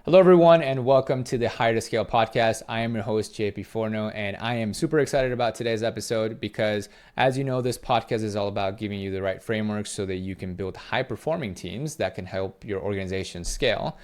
Hello, everyone, and welcome to the Hire to Scale podcast. I am your host, JP Forno, and I am super excited about today's episode because, as you know, this podcast is all about giving you the right frameworks so that you can build high-performing teams that can help your organization scale.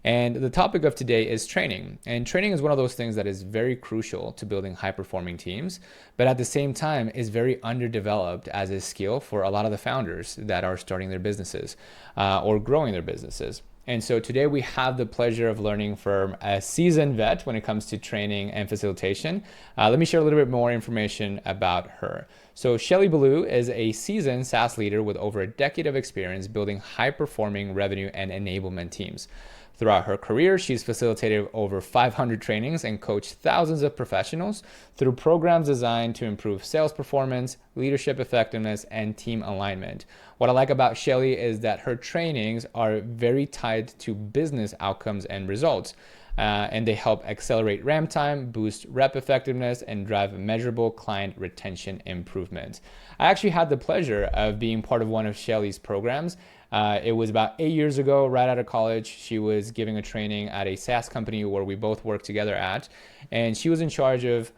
And the topic of today is training. And training is one of those things that is very crucial to building high-performing teams, but at the same time is very underdeveloped as a skill for a lot of the founders that are starting their businesses or growing their businesses. And so today we have the pleasure of learning from a seasoned vet when it comes to training and facilitation. Let me share a little bit more information about her. So Shelly Ballew is a seasoned SaaS leader with over a decade of experience building high-performing revenue and enablement teams. Throughout her career, she's facilitated over 500 trainings and coached thousands of professionals through programs designed to improve sales performance, leadership effectiveness, and team alignment. What I like about Shelly is that her trainings are very tied to business outcomes and results. And they help accelerate ramp time, boost rep effectiveness, and drive measurable client retention improvements. I actually had the pleasure of being part of one of Shelly's programs. It was about 8 years ago, right out of college. She was giving a training at a SaaS company where we both worked together at, and she was in charge of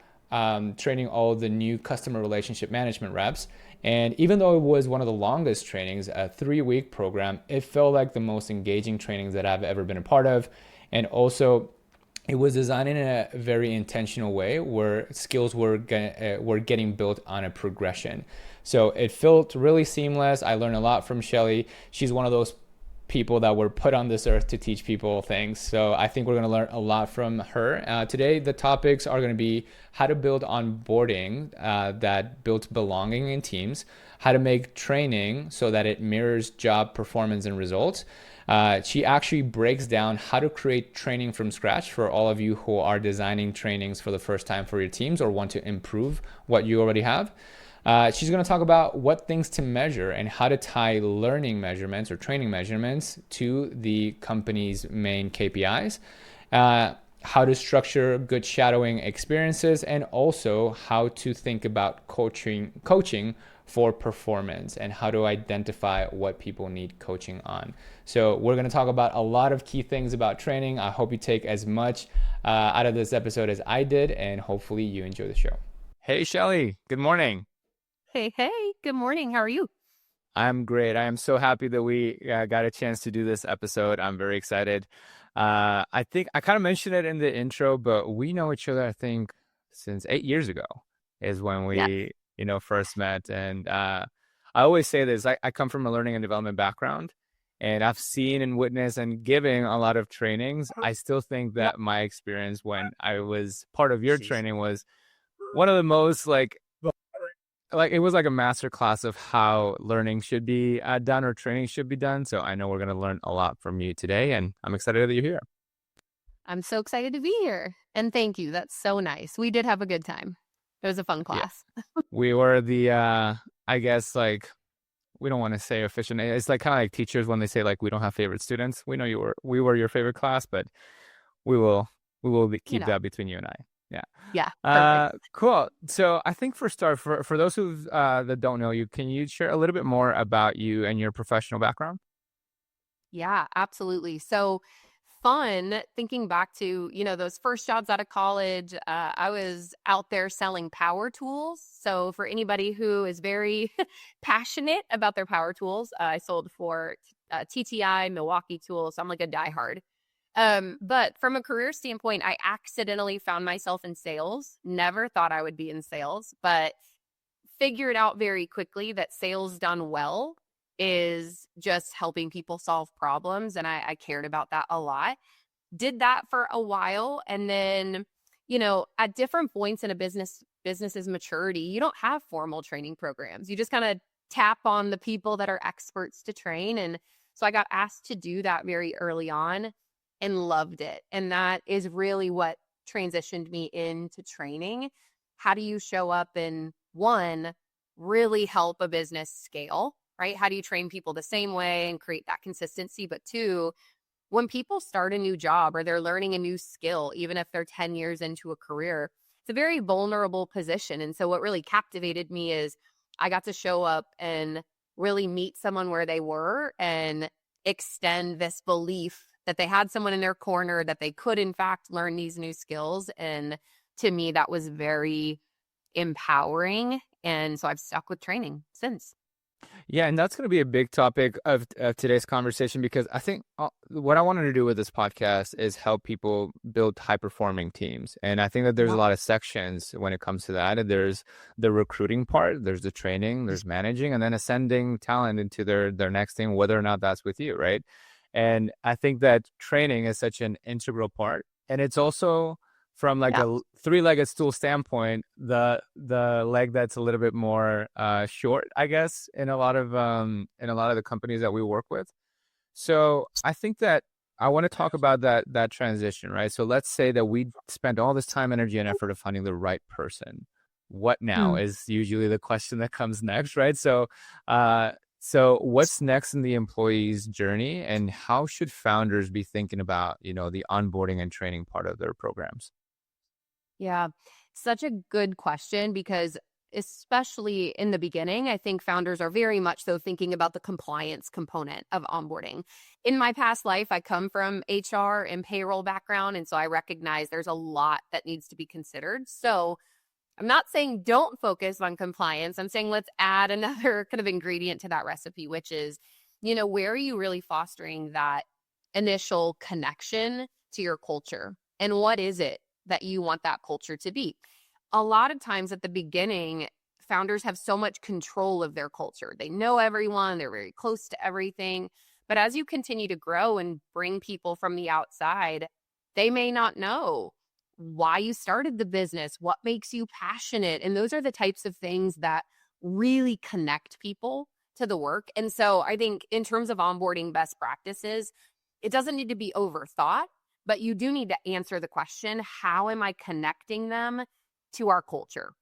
training all the new customer relationship management reps. And even though it was one of the longest trainings, a 3-week program, it felt like the most engaging trainings that I've ever been a part of. And also, it was designed in a very intentional way where skills were getting built on a progression. So it felt really seamless. I learned a lot from Shelly. She's one of those people that were put on this earth to teach people things. So I think we're going to learn a lot from her. Today, the topics are going to be how to build onboarding that builds belonging in teams, how to make training so that it mirrors job performance and results. She actually breaks down how to create training from scratch for all of you who are designing trainings for the first time for your teams or want to improve what you already have. She's going to talk about what things to measure and how to tie learning measurements or training measurements to the company's main KPIs, how to structure good shadowing experiences, and also how to think about coaching for performance and how to identify what people need coaching on. So we're going to talk about a lot of key things about training. I hope you take as much out of this episode as I did, and hopefully you enjoy the show. Hey, Shelly, good morning. Hey, good morning. How are you? I'm great. I am so happy that we got a chance to do this episode. I'm very excited. I think I kind of mentioned it in the intro, but we know each other, I think, since 8 years ago is when Yeah. we first met. And I always say this, I come from a learning and development background, and I've seen and witnessed and given a lot of trainings. I still think Yep. that my experience when I was part of your training was one of the most like it was like a master class of how learning should be done or training should be done. So I know we're going to learn a lot from you today, and I'm excited that you're here. I'm so excited to be here. And thank you. That's so nice. We did have a good time. It was a fun Yeah, class. we were the I guess like we don't want to say efficient. It's like kind of like teachers when they say like we don't have favorite students. We know we were your favorite class, but we will You keep know, that between you and I. Yeah. yeah, perfect. Cool. So I think for start, for those who that don't know you, can you share a little bit more about you and your professional background? Yeah, absolutely. So fun thinking back to, those first jobs out of college. I was out there selling power tools. So for anybody who is very passionate about their power tools, I sold for TTI, Milwaukee Tools. So I'm like a diehard. But from a career standpoint, I accidentally found myself in sales. Never thought I would be in sales, but figured out very quickly that sales done well is just helping people solve problems. And I cared about that a lot. Did that for a while. And then, at different points in a business's maturity, you don't have formal training programs. You just kind of tap on the people that are experts to train. And so I got asked to do that very early on and loved it. And that is really what transitioned me into training. How do you show up and one, really help a business scale, right? How do you train people the same way and create that consistency? But two, when people start a new job or they're learning a new skill, even if they're 10 years into a career, it's a very vulnerable position. And so what really captivated me is I got to show up and really meet someone where they were and extend this belief that they had someone in their corner, that they could in fact learn these new skills. And to me, that was very empowering. And so I've stuck with training since. Yeah, and that's going to be a big topic of today's conversation because I think what I wanted to do with this podcast is help people build high-performing teams. And I think that there's a Yep. lot of sections when it comes to that. And there's the recruiting part, there's the training, there's managing, and then ascending talent into their next thing, whether or not that's with you, right? And I think that training is such an integral part. And it's also from like Yeah. a three-legged stool standpoint, the leg that's a little bit more short, I guess, in a lot of the companies that we work with. So I think that I want to talk about that transition, right? So let's say that we spent all this time, energy, and effort of finding the right person. What now Mm. is usually the question that comes next, right? So what's next in the employee's journey, and how should founders be thinking about, the onboarding and training part of their programs? Yeah, such a good question because especially in the beginning, I think founders are very much so thinking about the compliance component of onboarding. In my past life, I come from HR and payroll background, and so I recognize there's a lot that needs to be considered. So I'm not saying don't focus on compliance. I'm saying let's add another kind of ingredient to that recipe, which is, where are you really fostering that initial connection to your culture? And what is it that you want that culture to be? A lot of times at the beginning, founders have so much control of their culture. They know everyone, they're very close to everything. But as you continue to grow and bring people from the outside, they may not know why you started the business, what makes you passionate. And those are the types of things that really connect people to the work. And so I think in terms of onboarding best practices, it doesn't need to be overthought, but you do need to answer the question, how am I connecting them to our culture?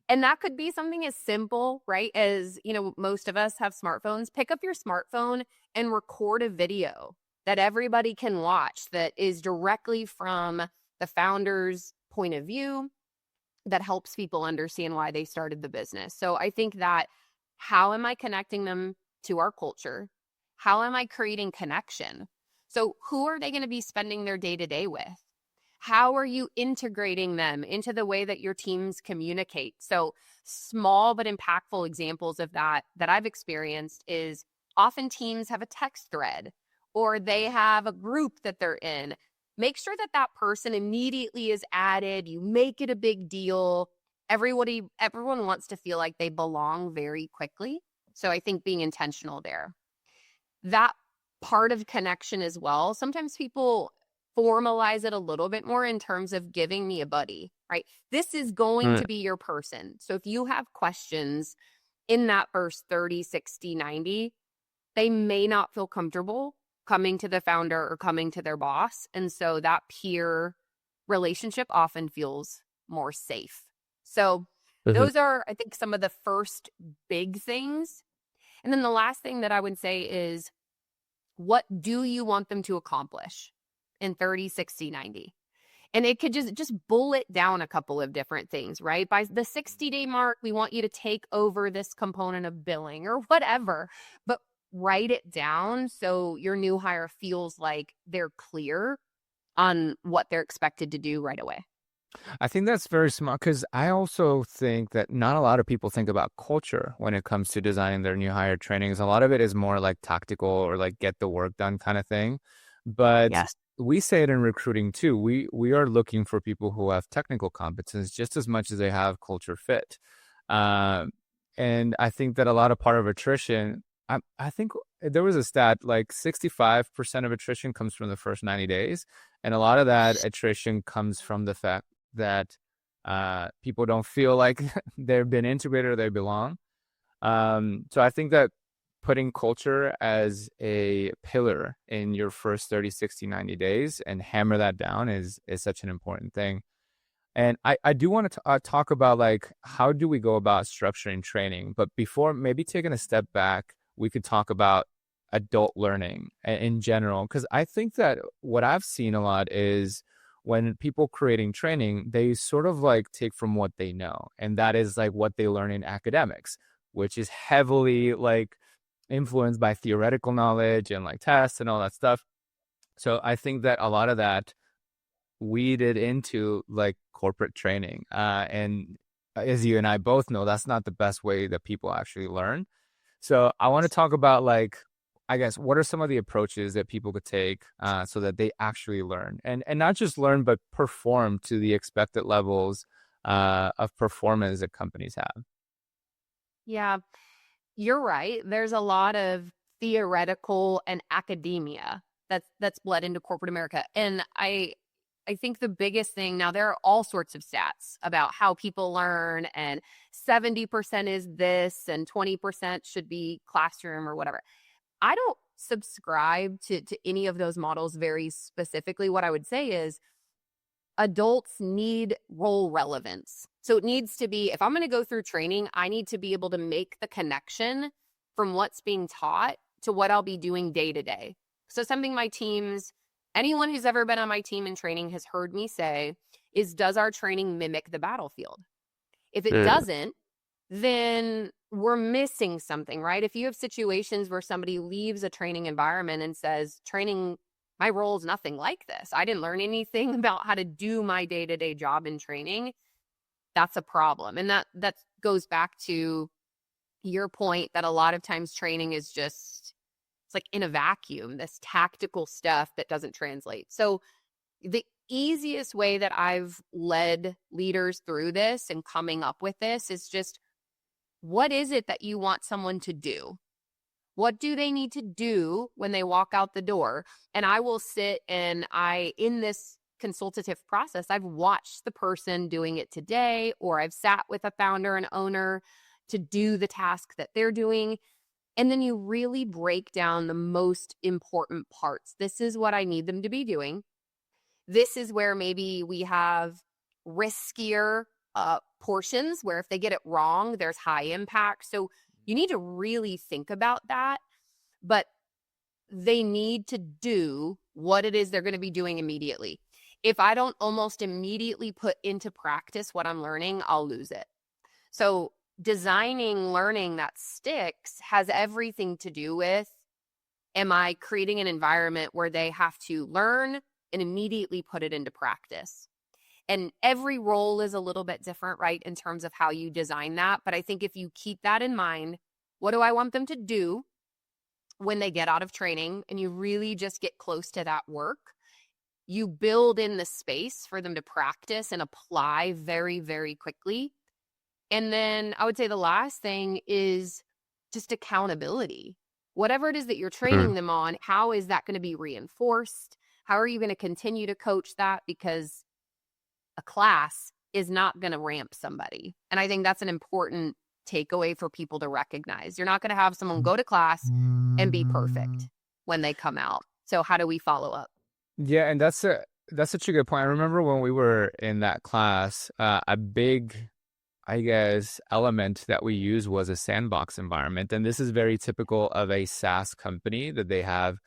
And that could be something as simple, right? As, most of us have smartphones. Pick up your smartphone and record a video that everybody can watch that is directly from the founder's point of view that helps people understand why they started the business. So I think that how am I connecting them to our culture? How am I creating connection? So who are they going to be spending their day-to-day with? How are you integrating them into the way that your teams communicate? So small but impactful examples of that I've experienced is often teams have a text thread or they have a group that they're in. Make sure that that person immediately is added. You make it a big deal. Everyone wants to feel like they belong very quickly. So I think being intentional there. That part of connection as well. Sometimes people formalize it a little bit more in terms of giving me a buddy, right? This is going to be your person. So if you have questions in that first 30, 60, 90, they may not feel comfortable coming to the founder or coming to their boss. And so that peer relationship often feels more safe. So Mhm. those are, I think, some of the first big things. And then the last thing that I would say is, what do you want them to accomplish in 30, 60, 90? And it could just bullet down a couple of different things, right? By the 60-day mark, we want you to take over this component of billing or whatever, but write it down so your new hire feels like they're clear on what they're expected to do right away. I think that's very smart because I also think that not a lot of people think about culture when it comes to designing their new hire trainings. A lot of it is more like tactical or like get the work done kind of thing. But Yes. we say it in recruiting too. We are looking for people who have technical competence just as much as they have culture fit. Um, and I think that a lot of part of attrition, I think there was a stat like 65% of attrition comes from the first 90 days. And a lot of that attrition comes from the fact that people don't feel like they've been integrated or they belong. So I think that putting culture as a pillar in your first 30, 60, 90 days and hammer that down is such an important thing. And I do want to talk about like how do we go about structuring training, but before maybe taking a step back, we could talk about adult learning in general, because I think that what I've seen a lot is when people creating training, they sort of like take from what they know, and that is like what they learn in academics, which is heavily like influenced by theoretical knowledge and like tests and all that stuff. So I think that a lot of that weeded into like corporate training. And as you and I both know, that's not the best way that people actually learn. So I want to talk about like, I guess, what are some of the approaches that people could take so that they actually learn and not just learn, but perform to the expected levels of performance that companies have. Yeah, you're right. There's a lot of theoretical and academia that's bled into corporate America. And I think the biggest thing now, there are all sorts of stats about how people learn, and 70% is this and 20% should be classroom or whatever. I don't subscribe to any of those models very specifically. What I would say is adults need role relevance. So it needs to be, if I'm going to go through training, I need to be able to make the connection from what's being taught to what I'll be doing day to day. So something my teams, anyone who's ever been on my team in training has heard me say is, does our training mimic the battlefield? If it doesn't, then we're missing something, right? If you have situations where somebody leaves a training environment and says, training, my role is nothing like this, I didn't learn anything about how to do my day-to-day job in training, that's a problem. And that goes back to your point that a lot of times training is just, it's like in a vacuum, this tactical stuff that doesn't translate. So the easiest way that I've led leaders through this and coming up with this is just, what is it that you want someone to do? What do they need to do when they walk out the door? And I will sit and in this consultative process, I've watched the person doing it today, or I've sat with a founder and owner to do the task that they're doing. And then you really break down the most important parts. This is what I need them to be doing. This is where maybe we have riskier portions where if they get it wrong, there's high impact. So you need to really think about that, but they need to do what it is they're going to be doing immediately. If I don't almost immediately put into practice what I'm learning, I'll lose it. So designing learning that sticks has everything to do with, am I creating an environment where they have to learn and immediately put it into practice? And every role is a little bit different, right, in terms of how you design that. But I think if you keep that in mind, what do I want them to do when they get out of training, and you really just get close to that work, you build in the space for them to practice and apply very, very quickly. And then I would say the last thing is just accountability. Whatever it is that you're training them on, how is that going to be reinforced? How are you going to continue to coach that? Because a class is not going to ramp somebody. And I think that's an important takeaway for people to recognize. You're not going to have someone go to class and be perfect when they come out. So how do we follow up? Yeah, and that's such a good point. I remember when we were in that class, a big, I guess, element that we used was a sandbox environment. And this is very typical of a SaaS company, that they have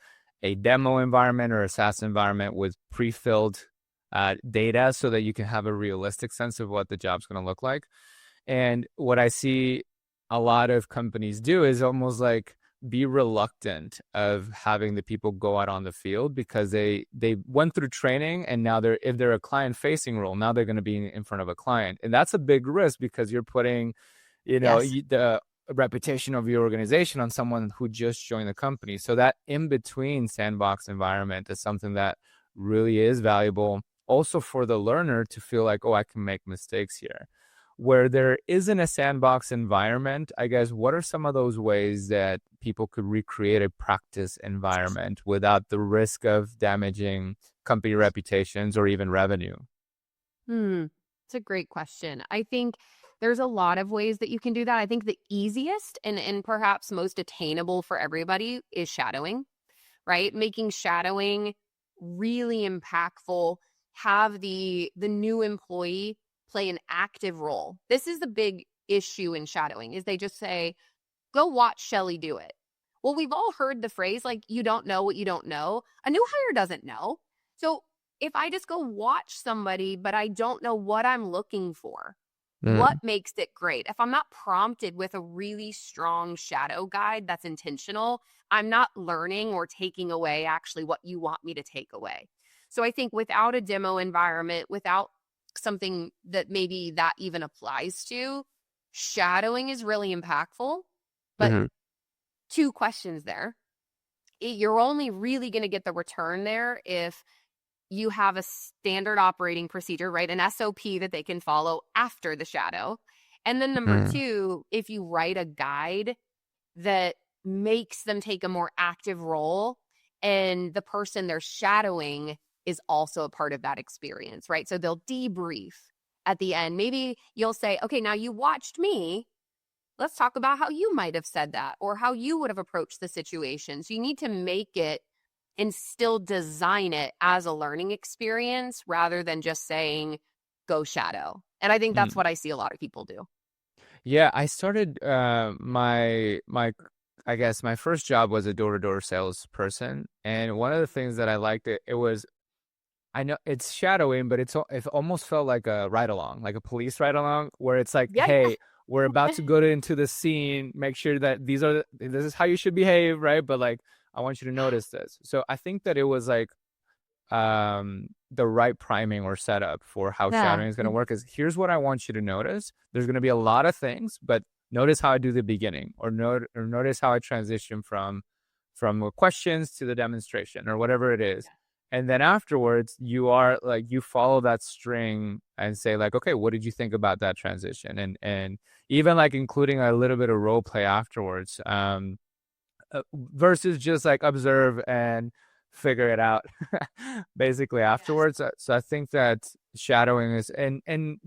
a demo environment or a SaaS environment with pre-filled data so that you can have a realistic sense of what the job's going to look like. And what I see a lot of companies do is almost like be reluctant of having the people go out on the field because they went through training, and now if they're a client facing role, now they're going to be in front of a client. And that's a big risk because you're putting, Yes. the reputation of your organization on someone who just joined the company. So that in between sandbox environment is something that really is valuable also for the learner to feel like, oh, I can make mistakes here. Where there isn't a sandbox environment, I guess, what are some of those ways that people could recreate a practice environment without the risk of damaging company reputations or even revenue? It's a great question. I think there's a lot of ways that you can do that. I think the easiest and perhaps most attainable for everybody is shadowing, right? Making shadowing really impactful. Have the new employee play an active role. This is the big issue in shadowing, is they just say, go watch Shelly do it. Well, we've all heard the phrase, like, you don't know what you don't know. A new hire doesn't know. So if I just go watch somebody, but I don't know what I'm looking for, What makes it great? If I'm not prompted with a really strong shadow guide that's intentional, I'm not learning or taking away actually what you want me to take away. So I think without a demo environment, without something that maybe that even applies to, shadowing is really impactful. But Mm-hmm. two questions there. You're only really going to get the return there if you have a standard operating procedure, right? An SOP that they can follow after the shadow. And then number Mm-hmm. two, if you write a guide that makes them take a more active role and the person they're shadowing is also a part of that experience, right? So they'll debrief at the end. Maybe you'll say, okay, now you watched me. Let's talk about how you might have said that or how you would have approached the situation. So you need to make it and still design it as a learning experience rather than just saying, go shadow. And I think that's what I see a lot of people do. Yeah, I started my I guess my first job was a door-to-door salesperson, and one of the things that I liked it was I know it's shadowing, but it almost felt like a ride along, like a police ride along, where it's like, Yeah, hey, we're about to go into the scene, make sure that this is how you should behave, right? But like, I want you to notice this. So I think that it was like the right priming or setup for how yeah. shadowing is going to work is here's what I want you to notice. There's going to be a lot of things, but notice how I do the beginning or notice how I transition from questions to the demonstration or whatever it is. And then afterwards, you are like you follow that string and say like, okay, what did you think about that transition? And even like including a little bit of role play afterwards. Versus just like observe and figure it out basically Yes. afterwards. So I think that shadowing is and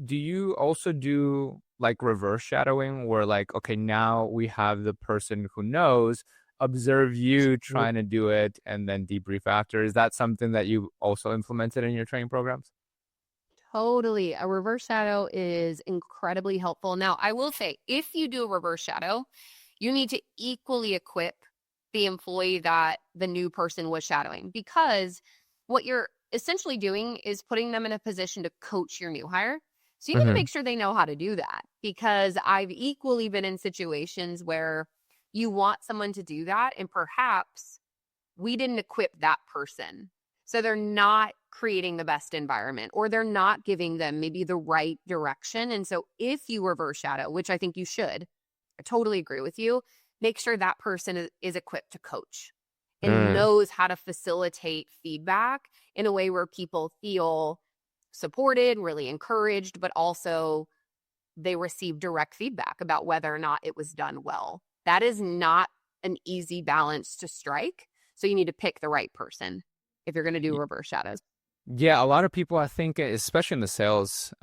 do you also do like reverse shadowing where like okay now we have the person who knows observe you trying to do it and then debrief after? Is that something that you also implemented in your training programs? Totally. A reverse shadow is incredibly helpful. Now, I will say, if you do a reverse shadow, you need to equally equip the employee that the new person was shadowing because what you're essentially doing is putting them in a position to coach your new hire. So you need to Mm-hmm. make sure they know how to do that because I've equally been in situations where you want someone to do that and perhaps we didn't equip that person. So they're not creating the best environment or they're not giving them maybe the right direction. And so if you reverse shadow, which I think you should, I totally agree with you, make sure that person is equipped to coach and Mm. knows how to facilitate feedback in a way where people feel supported, really encouraged, but also they receive direct feedback about whether or not it was done well. That is not an easy balance to strike. So you need to pick the right person if you're going to do reverse shadows. Yeah, a lot of people, I think, especially in the sales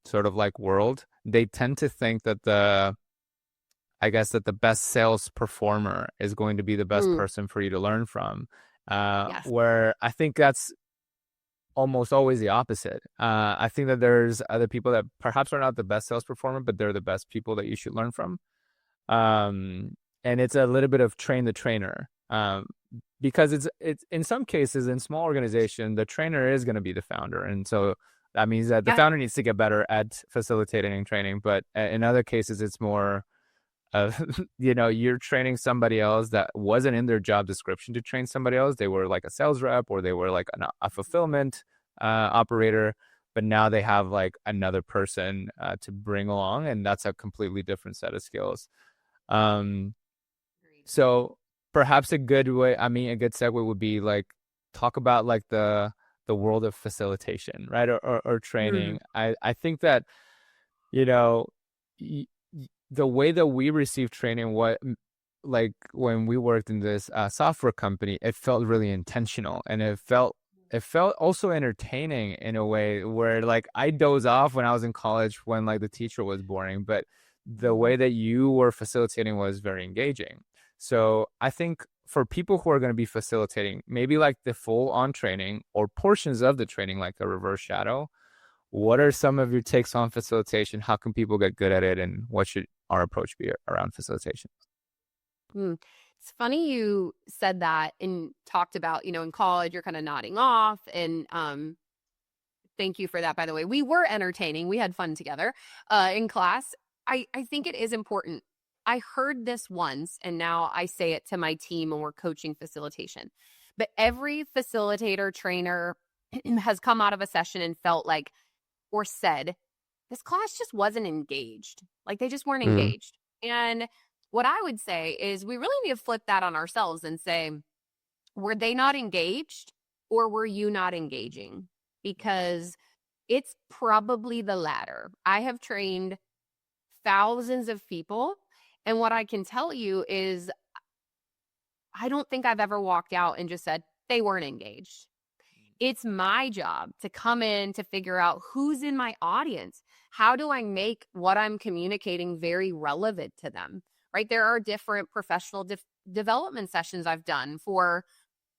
sort of like world, they tend to think that I guess that the best sales performer is going to be the best Mm, person for you to learn from. yes. Where I think that's almost always the opposite. I think that there's other people that perhaps are not the best sales performer, but they're the best people that you should learn from. And it's a little bit of train the trainer. Because it's in some cases in small organization, the trainer is going to be the founder, and so that means that the Yeah. founder needs to get better at facilitating and training. But in other cases, it's more you're training somebody else that wasn't in their job description to train somebody else. They were like a sales rep or they were like a fulfillment operator, but now they have like another person to bring along, and that's a completely different set of skills. Um, Agreed. so perhaps a good way, I mean, a good segue would be like talk about like the world of facilitation, right? Or Mm, training. I think that, you know, the way that we receive training, what like when we worked in this software company, it felt really intentional and it felt also entertaining in a way where like I doze off when I was in college when like the teacher was boring, but the mhm. way that you were facilitating was very engaging. So I think for people who are going to be facilitating, maybe like the full on training or portions of the training, like a reverse shadow, what are some of your takes on facilitation? How can people get good at it? And what should our approach be around facilitation? Mm. It's funny you said that and talked about, in college, you're kind of nodding off and Thank you for that, by the way. We were entertaining. We had fun together in class. I think it is important. I heard this once, and now I say it to my team when we're coaching facilitation. But every facilitator, trainer has come out of a session and felt like, or said, this class just wasn't engaged. Like they just weren't Mm. engaged. And what I would say is we really need to flip that on ourselves and say, were they not engaged or were you not engaging? Because it's probably the latter. I have trained thousands of people. And what I can tell you is, I don't think I've ever walked out and just said they weren't engaged. It's my job to come in to figure out who's in my audience. How do I make what I'm communicating very relevant to them? Right? There are different professional development sessions I've done for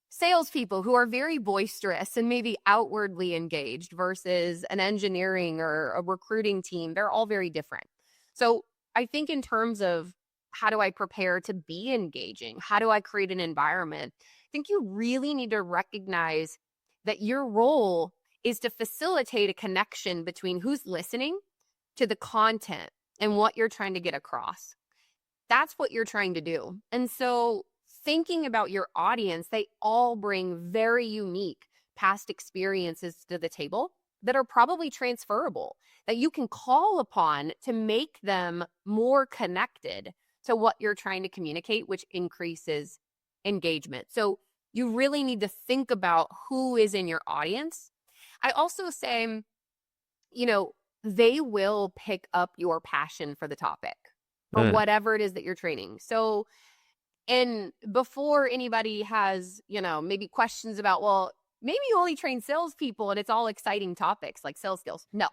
salespeople who are very boisterous and maybe outwardly engaged versus an engineering or a recruiting team. They're all very different. So I think in terms of how do I prepare to be engaging? How do I create an environment? I think you really need to recognize that your role is to facilitate a connection between who's listening to the content and what you're trying to get across. That's what you're trying to do. And so thinking about your audience, they all bring very unique past experiences to the table that are probably transferable, that you can call upon to make them more connected to what you're trying to communicate, which increases engagement. So you really need to think about who is in your audience. I also say, they will pick up your passion for the topic or Mm. whatever it is that you're training. So, and before anybody has, maybe questions about, well, maybe you only train salespeople and it's all exciting topics like sales skills. No,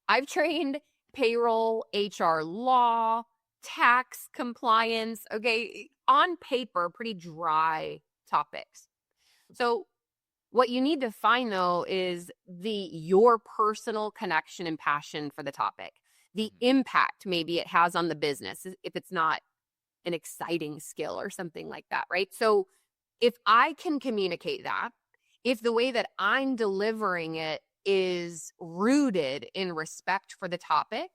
I've trained payroll, HR law, tax compliance. Okay. On paper, pretty dry topics. So what you need to find though is your personal connection and passion for the topic, the impact maybe it has on the business if it's not an exciting skill or something like that, right? So if I can communicate that, if the way that I'm delivering it is rooted in respect for the topic,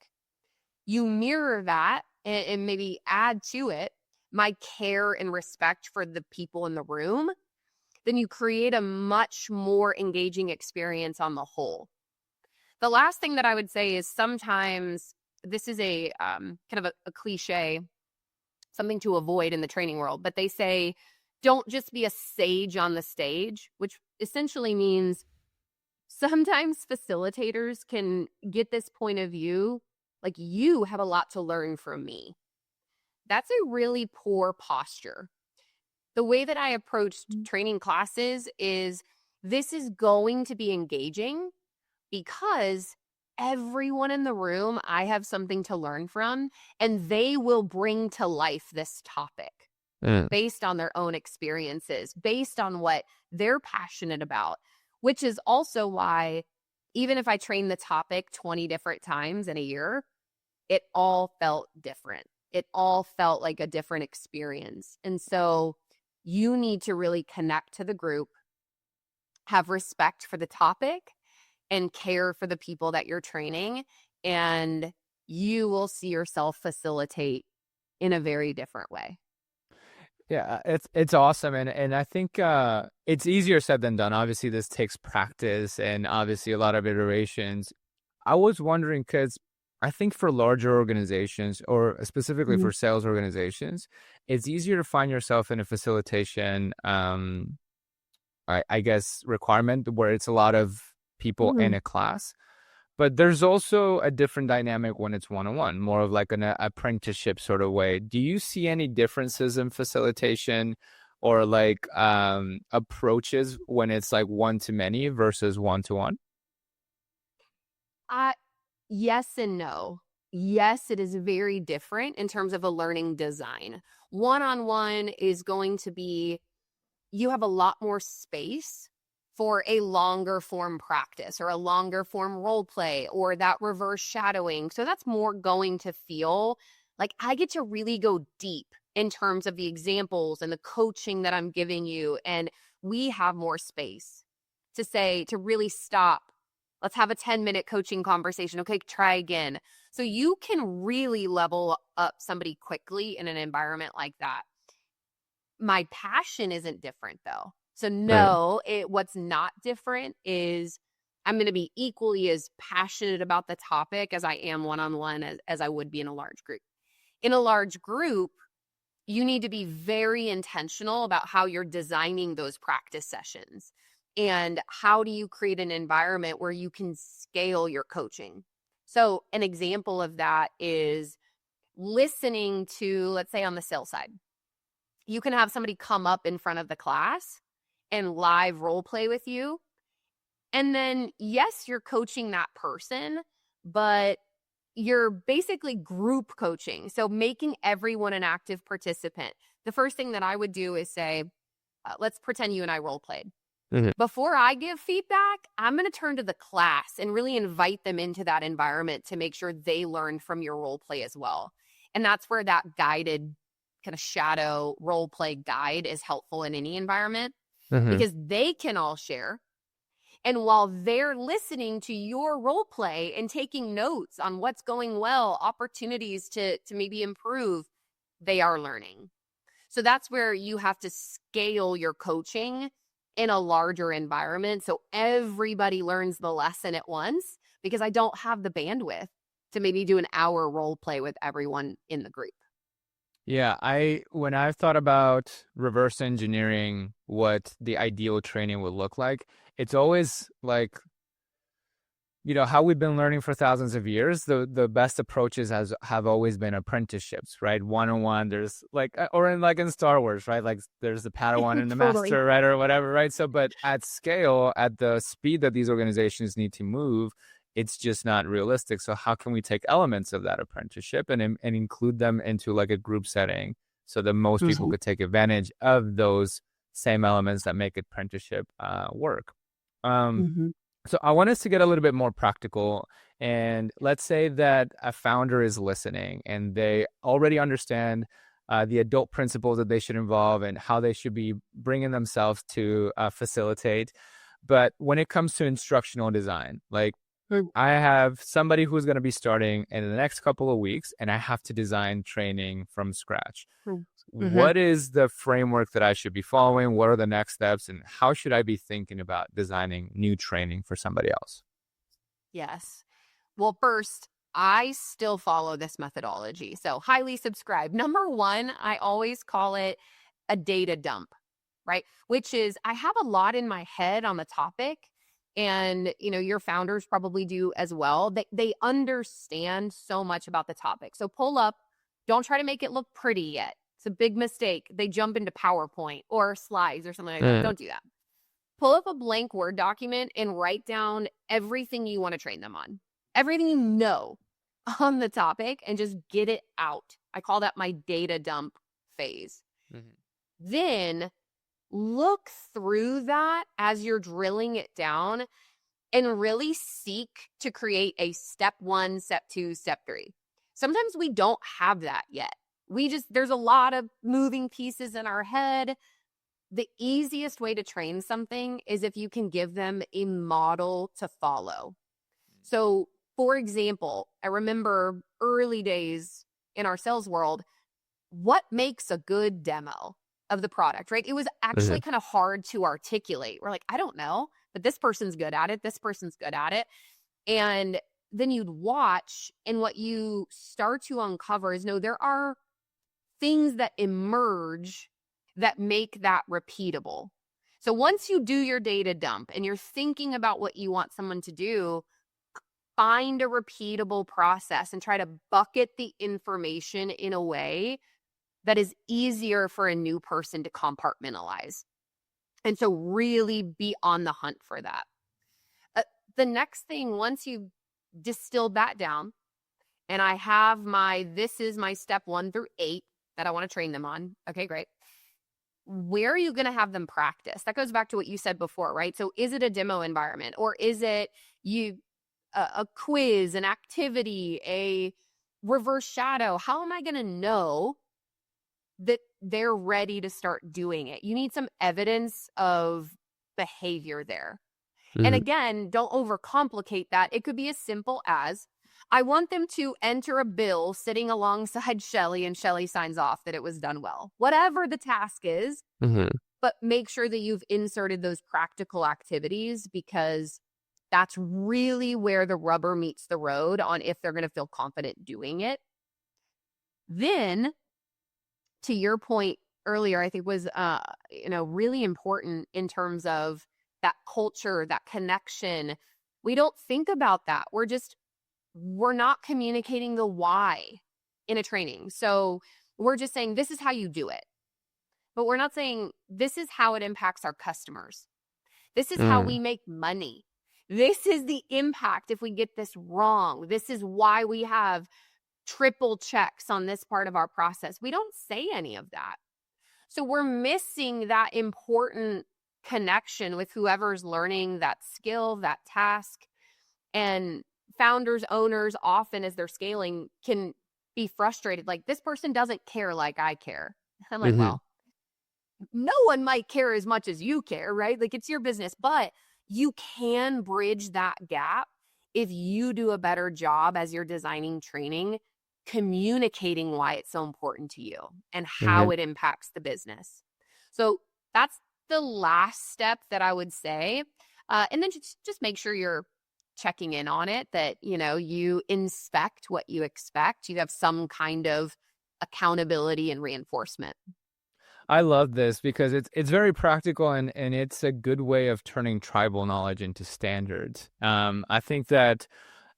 you mirror that and maybe add to it my care and respect for the people in the room, then you create a much more engaging experience on the whole. The last thing that I would say is sometimes this is a kind of a cliche, something to avoid in the training world, but they say, don't just be a sage on the stage, which essentially means sometimes facilitators can get this point of view, like you have a lot to learn from me. That's a really poor posture. The way that I approach training classes is this is going to be engaging because everyone in the room, I have something to learn from, and they will bring to life this topic based on their own experiences, based on what they're passionate about, which is also why even if I train the topic 20 different times in a year, it all felt different. It all felt like a different experience. And so you need to really connect to the group, have respect for the topic, and care for the people that you're training. And you will see yourself facilitate in a very different way. Yeah, it's awesome, and I think it's easier said than done. Obviously, this takes practice and obviously a lot of iterations. I was wondering because I think for larger organizations or specifically Mhm. for sales organizations, it's easier to find yourself in a facilitation, I guess, requirement where it's a lot of people in Mhm. a class. But there's also a different dynamic when it's one-on-one, more of like an apprenticeship sort of way. Do you see any differences in facilitation or like approaches when it's like one-to-many versus one-to-one? Uh, yes and no. Yes, it is very different in terms of a learning design. One-on-one is going to be, you have a lot more space for a longer form practice or a longer form role play or that reverse shadowing. So that's more going to feel like I get to really go deep in terms of the examples and the coaching that I'm giving you. And we have more space to say, to really stop. Let's have a 10-minute coaching conversation. Okay, try again. So you can really level up somebody quickly in an environment like that. My passion isn't different though. So Right. no, what's not different is I'm going to be equally as passionate about the topic as I am one-on-one as I would be in a large group. In a large group, you need to be very intentional about how you're designing those practice sessions and how do you create an environment where you can scale your coaching. So an example of that is listening to, let's say on the sales side, you can have somebody come up in front of the class and live role play with you. And then, yes, you're coaching that person, but you're basically group coaching. So making everyone an active participant. The first thing that I would do is say, let's pretend you and I role played. Mhm. Before I give feedback, I'm going to turn to the class and really invite them into that environment to make sure they learn from your role play as well. And that's where that guided kind of shadow role play guide is helpful in any environment Mhm. because they can all share. And while they're listening to your role play and taking notes on what's going well, opportunities to maybe improve, they are learning. So that's where you have to scale your coaching in a larger environment so everybody learns the lesson at once, because I don't have the bandwidth to maybe do an hour role play with everyone in the group. Yeah, when I've thought about reverse engineering what the ideal training would look like, it's always like, how we've been learning for thousands of years, the best approaches have always been apprenticeships, right? One-on-one, there's like, or in Star Wars, right? Like there's the Padawan and the Totally. master, right? Or whatever, right? So, but at scale, at the speed that these organizations need to move, it's just not realistic. So how can we take elements of that apprenticeship and include them into like a group setting so that most people Mhm. could take advantage of those same elements that make apprenticeship work? Um, Mhm. so I want us to get a little bit more practical. And let's say that a founder is listening and they already understand the adult principles that they should involve and how they should be bringing themselves to facilitate. But when it comes to instructional design, like I have somebody who's going to be starting in the next couple of weeks, and I have to design training from scratch. Mhm. What is the framework that I should be following? What are the next steps? And how should I be thinking about designing new training for somebody else? Yes. Well, first, I still follow this methodology. So, highly subscribe. Number one, I always call it a data dump, right? Which is I have a lot in my head on the topic. And, your founders probably do as well. They understand so much about the topic. So, pull up, don't try to make it look pretty yet. It's a big mistake. They jump into PowerPoint or slides or something like that. Mm. Don't do that. Pull up a blank Word document and write down everything you want to train them on, everything you know on the topic, and just get it out. I call that my data dump phase. Mhm. Then look through that as you're drilling it down and really seek to create a step 1, step 2, step 3. Sometimes we don't have that yet. There's a lot of moving pieces in our head. The easiest way to train something is if you can give them a model to follow. So, for example, I remember early days in our sales world, what makes a good demo of the product, right? It was actually Mhm. kind of hard to articulate. We're like, I don't know, but this person's good at it. This person's good at it. And then you'd watch, and what you start to uncover is no, there are things that emerge that make that repeatable. So once you do your data dump and you're thinking about what you want someone to do, find a repeatable process and try to bucket the information in a way that is easier for a new person to compartmentalize. And so really be on the hunt for that. Uh, the next thing, once you've distilled that down, and I have this is my step 1 through 8 that I want to train them on. Okay, great. Where are you going to have them practice? That goes back to what you said before, right? So is it a demo environment, or is it a quiz, an activity, a reverse shadow? How am I going to know that they're ready to start doing it? You need some evidence of behavior there. And Mhm. again, don't overcomplicate that. It could be as simple as, I want them to enter a bill sitting alongside Shelly, and Shelly signs off that it was done well. Whatever the task is, Mhm. but make sure that you've inserted those practical activities, because that's really where the rubber meets the road on if they're going to feel confident doing it. Then, to your point earlier, I think was really important in terms of that culture, that connection. We don't think about that. We're not communicating the why in a training. So we're just saying this is how you do it. But we're not saying this is how it impacts our customers. This is how Mm. we make money. This is the impact if we get this wrong. This is why we have triple checks on this part of our process. We don't say any of that. So we're missing that important connection with whoever's learning that skill, that task. And founders, owners, often as they're scaling, can be frustrated. Like, this person doesn't care like I care. I'm like, Mhm. well, no one might care as much as you care, right? Like, it's your business, but you can bridge that gap if you do a better job as you're designing training, communicating why it's so important to you and how Mhm. it impacts the business. So that's the last step that I would say. And then just make sure you're checking in on it, that, you inspect what you expect. You have some kind of accountability and reinforcement. I love this because it's very practical, and it's a good way of turning tribal knowledge into standards. I think that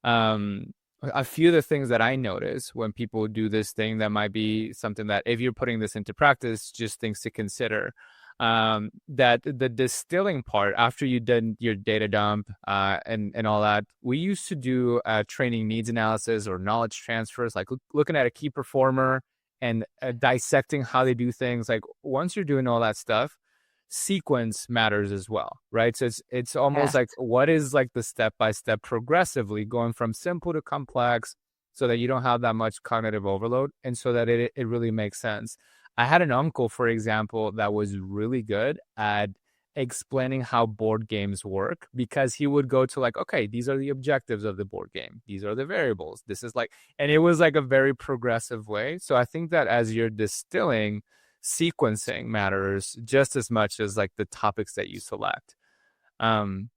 a few of the things that I notice when people do this thing, that might be something that, if you're putting this into practice, just things to consider. That the distilling part, after you did your data dump and all that, we used to do training needs analysis or knowledge transfers, like looking at a key performer and dissecting how they do things. Like, once you're doing all that stuff, sequence matters as well, right? So it's almost Yes. like, what is like the step by step, progressively going from simple to complex, so that you don't have that much cognitive overload, and so that it really makes sense. I had an uncle, for example, that was really good at explaining how board games work, because he would go to, like, okay, these are the objectives of the board game, these are the variables, this is like, and it was like a very progressive way. So I think that as you're distilling, sequencing matters just as much as like the topics that you select. um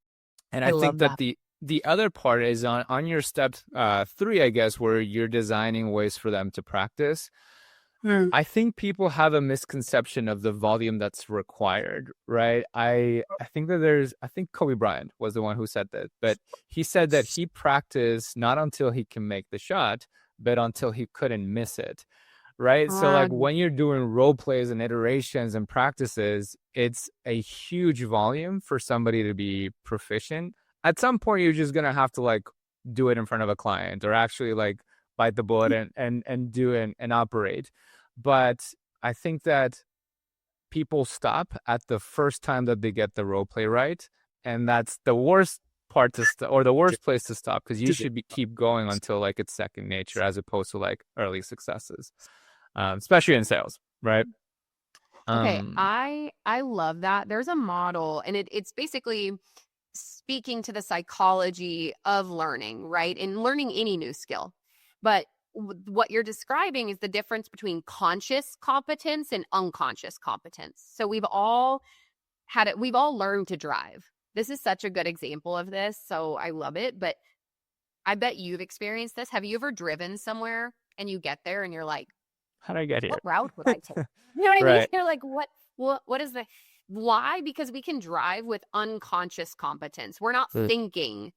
and I I think love that that. the other part is on your step 3, I guess, where you're designing ways for them to practice. I think people have a misconception of the volume that's required, right? I think that I think Kobe Bryant was the one who said that, but he said that he practiced not until he can make the shot, but until he couldn't miss it, right? So like, Um, when you're doing role plays and iterations and practices, it's a huge volume for somebody to be proficient. At some point, you're just gonna have to like do it in front of a client, or actually like bite the bullet and do it and operate. But I think that people stop at the first time that they get the role play right, and that's the worst part or the worst place to stop, because you should keep going until like it's second nature, as opposed to like early successes, especially in sales, right? okay, Um, I love that. There's a model, and it's basically speaking to the psychology of learning, right? And learning any new skill. But what you're describing is the difference between conscious competence and unconscious competence. So we've all had it, we've all learned to drive. This is such a good example of this. So I love it. But I bet you've experienced this. Have you ever driven somewhere and you get there and you're like, how did I get what here? route would I take? You know what I mean? Right. You're like, what is the why? Because we can drive with unconscious competence. We're not Mm. thinking,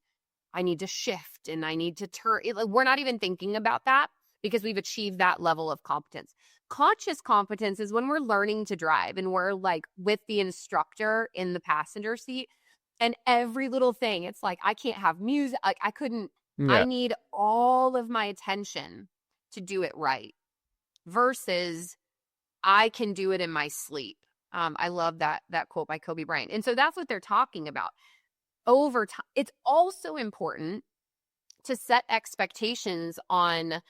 I need to shift and I need to turn. Like, we're not even thinking about that because we've achieved that level of competence. Conscious competence is when we're learning to drive and we're like with the instructor in the passenger seat, and every little thing, it's like, I can't have music. Like, I Yeah. need all of my attention to do it right, versus I can do it in my sleep. I love that quote by Kobe Bryant. And so that's what they're talking about. Over time, it's also important to set expectations on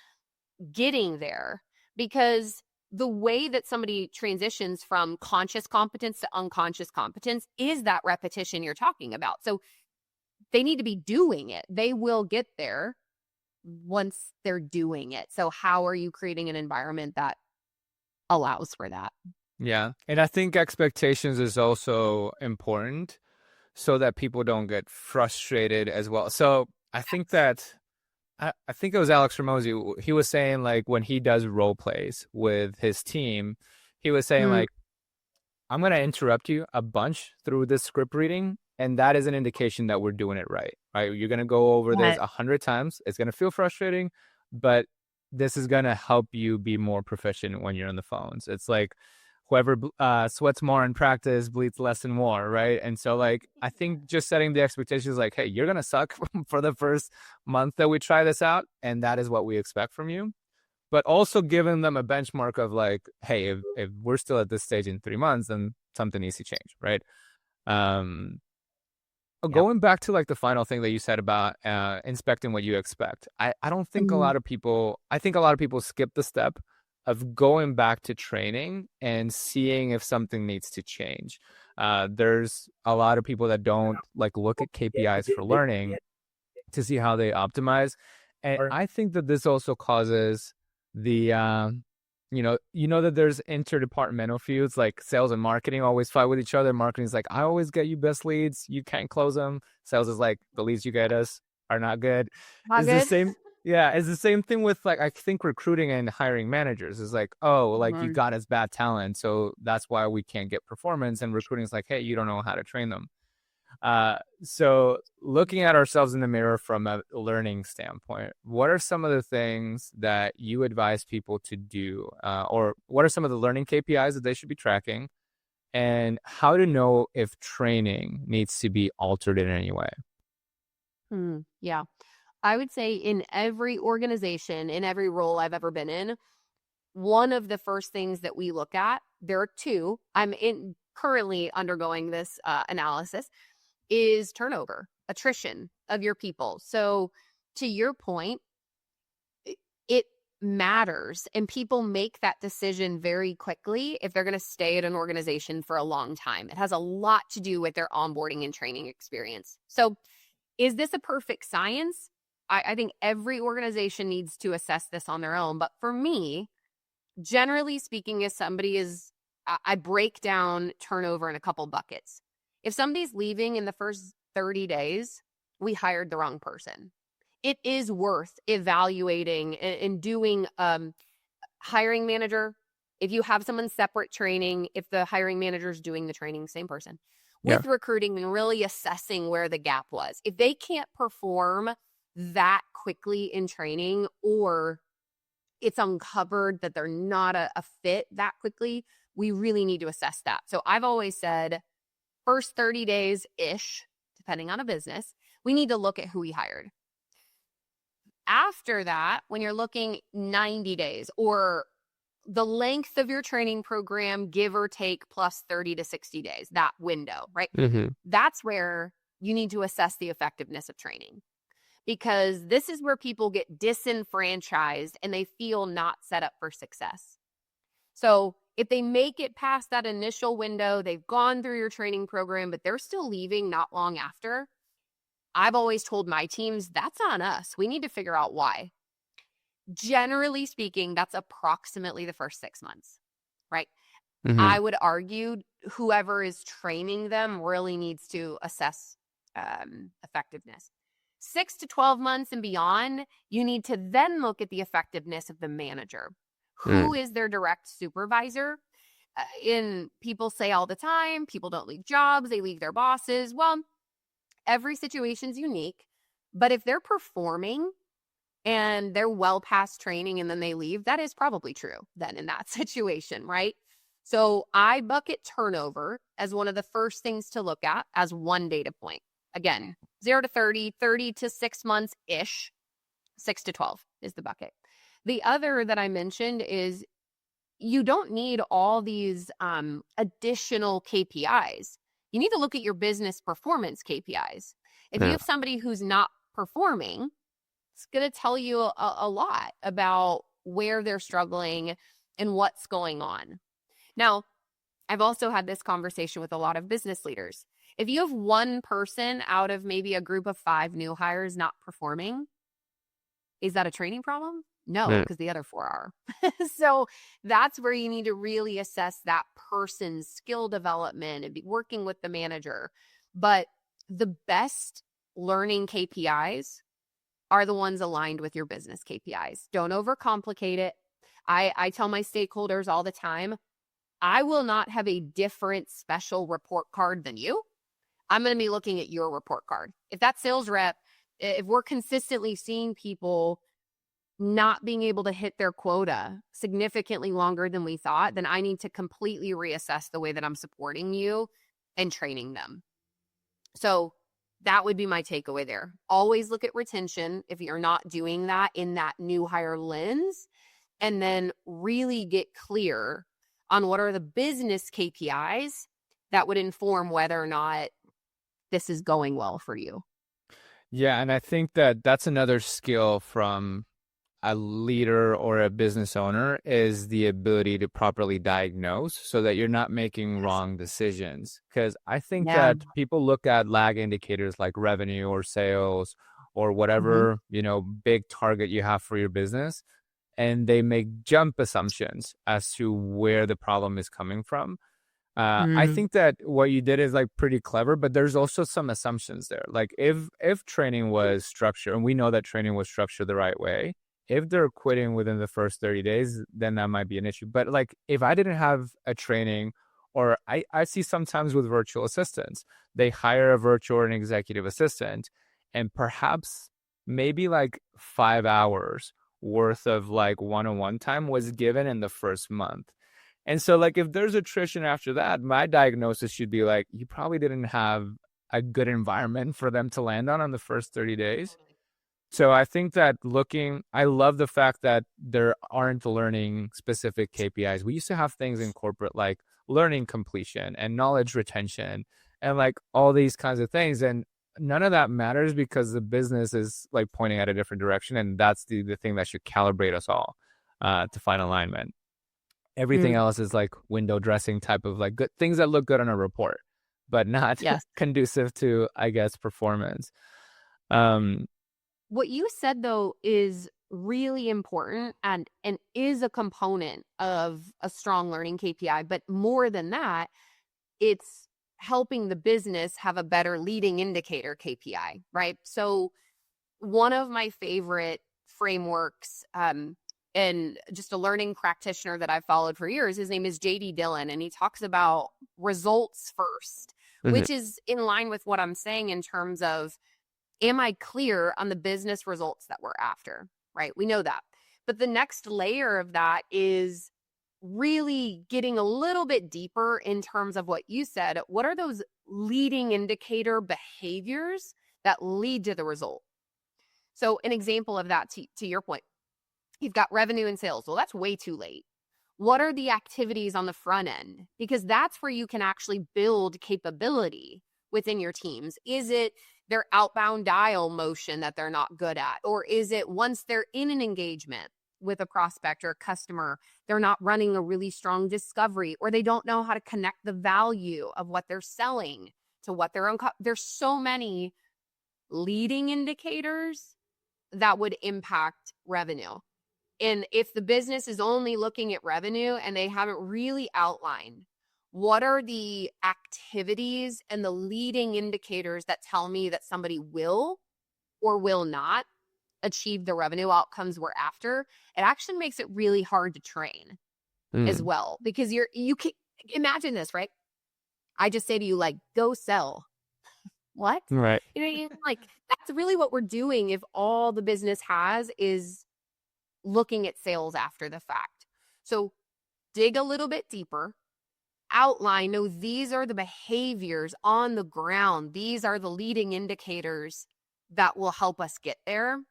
getting there, because the way that somebody transitions from conscious competence to unconscious competence is that repetition you're talking about. So they need to be doing it. They will get there once they're doing it. So how are you creating an environment that allows for that? Yeah. And I think expectations is also important so that people don't get frustrated as well. So I think that I think it was Alex Ramosi. He was saying like when he does role plays with his team, he was saying Mm, like, I'm going to interrupt you a bunch through this script reading. And that is an indication that we're doing it right, right? You're going to go over this but 100 times. It's going to feel frustrating, but this is going to help you be more proficient when you're on the phones. It's like whoever sweats more in practice bleeds less and more, right? And so like, I think just setting the expectations like, hey, you're going to suck for the first month that we try this out. And that is what we expect from you, but also giving them a benchmark of like, hey, if we're still at this stage in 3 months, then something needs to change, right? Um, yep. Going back to like the final thing that you said about inspecting what you expect, I don't think a Mm, lot of people, I think a lot of people skip the step of going back to training and seeing if something needs to change. There's a lot of people that don't like look at KPIs for learning to see how they optimize. And I think that this also causes the you know that there's interdepartmental feuds, like sales and marketing always fight with each other. Marketing's like, I always get you best leads, you can't close them. Sales is like, the leads you get us are not good. not It's the good. same. Yeah, it's the same thing with like, I think recruiting and hiring managers is like, oh, like you Mhm. got us bad talent, so that's why we can't get performance. And recruiting's like, hey, you don't know how to train them. So looking at ourselves in the mirror from a learning standpoint, what are some of the things that you advise people to do? Or what are some of the learning KPIs that they should be tracking? And how to know if training needs to be altered in any way? Yeah. I would say in every organization, in every role I've ever been in, one of the first things that we look at, there are two, I'm in currently undergoing this analysis, is turnover, attrition of your people. So to your point, it matters and people make that decision very quickly if they're going to stay at an organization for a long time. It has a lot to do with their onboarding and training experience. So is this a perfect science? I think every organization needs to assess this on their own. But for me, generally speaking, if somebody is, I break down turnover in a couple buckets. If somebody's leaving in the first 30 days, we hired the wrong person. It is worth evaluating and doing hiring manager. If you have someone separate training, if the hiring manager is doing the training, same person. Yeah. With recruiting and really assessing where the gap was. If they can't perform that quickly in training, or it's uncovered that they're not a fit that quickly, we really need to assess that. So I've always said first 30 days-ish, depending on a business, we need to look at who we hired. After that, when you're looking 90 days or the length of your training program, give or take, plus 30 to 60 days, that window, right? Mm-hmm. That's where you need to assess the effectiveness of training, because this is where people get disenfranchised and they feel not set up for success. So if they make it past that initial window, they've gone through your training program, but they're still leaving not long after, I've always told my teams, that's on us. We need to figure out why. Generally speaking, that's approximately the first 6 months, right? Mm-hmm. I would argue whoever is training them really needs to assess effectiveness. 6 to 12 months and beyond, you need to then look at the effectiveness of the manager. Who is their direct supervisor? And people say all the time, people don't leave jobs, they leave their bosses. Well, every situation's unique, but if they're performing and they're well past training and then they leave, that is probably true then in that situation, right? So I bucket turnover as one of the first things to look at as one data point. Again, 0 to 30, 30 to 6 months-ish, 6 to 12 is the bucket. The other that I mentioned is you don't need all these additional KPIs. You need to look at your business performance KPIs. If you Yeah. have somebody who's not performing, it's going to tell you a lot about where they're struggling and what's going on. Now, I've also had this conversation with a lot of business leaders. If you have one person out of maybe a group of 5 new hires not performing, is that a training problem? No, Mm. because the other 4 are. So that's where you need to really assess that person's skill development and be working with the manager. But the best learning KPIs are the ones aligned with your business KPIs. Don't overcomplicate it. I tell my stakeholders all the time, I will not have a different special report card than you. I'm going to be looking at your report card. If that sales rep, if we're consistently seeing people not being able to hit their quota significantly longer than we thought, then I need to completely reassess the way that I'm supporting you and training them. So that would be my takeaway there. Always look at retention if you're not doing that in that new hire lens, and then really get clear on what are the business KPIs that would inform whether or not this is going well for you. Yeah, and I think that that's another skill from a leader or a business owner is the ability to properly diagnose so that you're not making wrong decisions. Because I think Yeah. that people look at lag indicators like revenue or sales or Mm-hmm. whatever, big target you have for your business, and they make jump assumptions as to where the problem is coming from. I Mm. think that what you did is like pretty clever, but there's also some assumptions there. Like if training was structured, and we know that training was structured the right way, if they're quitting within the first 30 days, then that might be an issue. But like if I didn't have a training, or I see sometimes with virtual assistants, they hire a virtual or an executive assistant, and perhaps maybe like 5 hours worth of like one-on-one time was given in the first month. And so, like, if there's attrition after that, my diagnosis should be like, you probably didn't have a good environment for them to land on the first 30 days. Totally. So I think that I love the fact that there aren't learning specific KPIs. We used to have things in corporate like learning completion and knowledge retention and like all these kinds of things. And none of that matters because the business is like pointing at a different direction. And that's the thing that should calibrate us all to find alignment. Everything Mm. else is like window dressing type of like good things that look good on a report, but not Yes. conducive to, I guess, performance. Um, What you said though is really important and is a component of a strong learning KPI, but more than that, it's helping the business have a better leading indicator KPI, right? So one of my favorite frameworks, and just a learning practitioner that I've followed for years, his name is JD Dillon, and he talks about results first, mhm. which is in line with what I'm saying in terms of, am I clear on the business results that we're after, right? We know that. But the next layer of that is really getting a little bit deeper in terms of what you said. What are those leading indicator behaviors that lead to the result? So an example of that, to your point, you've got revenue and sales. Well, that's way too late. What are the activities on the front end? Because that's where you can actually build capability within your teams. Is it their outbound dial motion that they're not good at? Or is it once they're in an engagement with a prospect or a customer, they're not running a really strong discovery, or they don't know how to connect the value of what they're selling to what they're there's so many leading indicators that would impact revenue. And if the business is only looking at revenue and they haven't really outlined what are the activities and the leading indicators that tell me that somebody will or will not achieve the revenue outcomes we're after, it actually makes it really hard to train as Mm, well. Because you can imagine this, right? I just say to you, like, go sell. What? right. You know what I mean? Like, that's really what we're doing if all the business has is looking at sales after the fact. So dig a little bit deeper, outline, no, these are the behaviors on the ground. These are the leading indicators that will help us get there.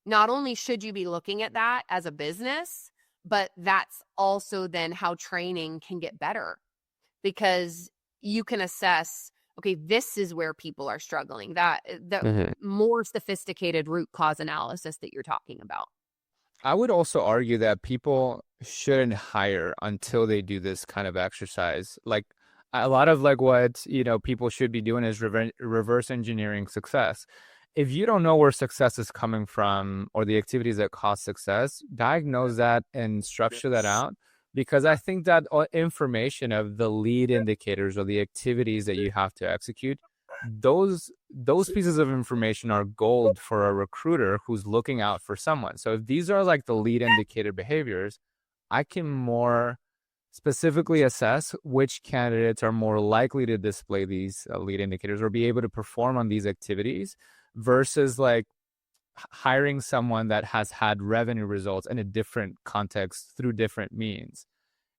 Not only should you be looking at that as a business, but that's also then how training can get better, because you can assess, okay, this is where people are struggling, that the Mhm. more sophisticated root cause analysis that you're talking about. I would also argue that people shouldn't hire until they do this kind of exercise. Like, a lot of like what, people should be doing is reverse engineering success. If you don't know where success is coming from or the activities that cause success, diagnose that and structure that out. Because I think that information of the lead indicators or the activities that you have to execute, those pieces of information are gold for a recruiter who's looking out for someone. So if these are like the lead indicator behaviors, I can more specifically assess which candidates are more likely to display these lead indicators or be able to perform on these activities versus like hiring someone that has had revenue results in a different context through different means.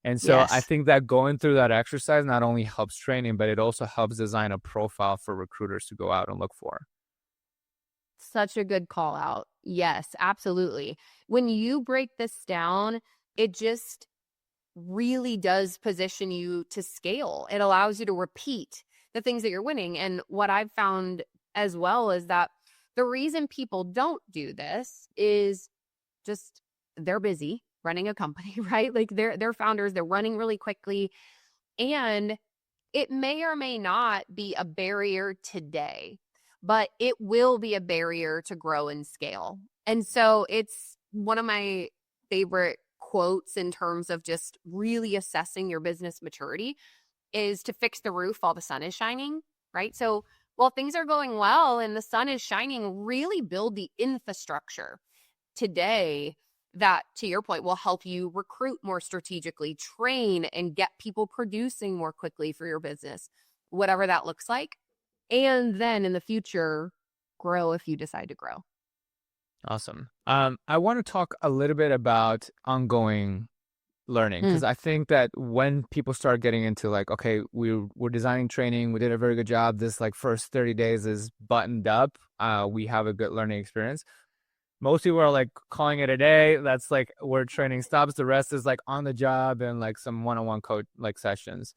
And so I Yes. think that going through that exercise not only helps training, but it also helps design a profile for recruiters to go out and look for. Such a good call out. Yes, absolutely. When you break this down, it just really does position you to scale. It allows you to repeat the things that you're winning. And what I've found as well is that the reason people don't do this is just they're busy running a company, right? Like they're founders, they're running really quickly, and it may or may not be a barrier today, but it will be a barrier to grow and scale. And so it's one of my favorite quotes in terms of just really assessing your business maturity is to fix the roof while the sun is shining, right? So while things are going well and the sun is shining, really build the infrastructure today that, to your point, will help you recruit more strategically, train, and get people producing more quickly for your business, whatever that looks like. And then in the future, grow if you decide to grow. Awesome. I want to talk a little bit about ongoing learning, Mm. because I think that when people start getting into like, okay, we're designing training, we did a very good job. This like first 30 days is buttoned up. We have a good learning experience. Most people are like calling it a day. That's like where training stops. The rest is like on the job and like some one-on-one coach like sessions.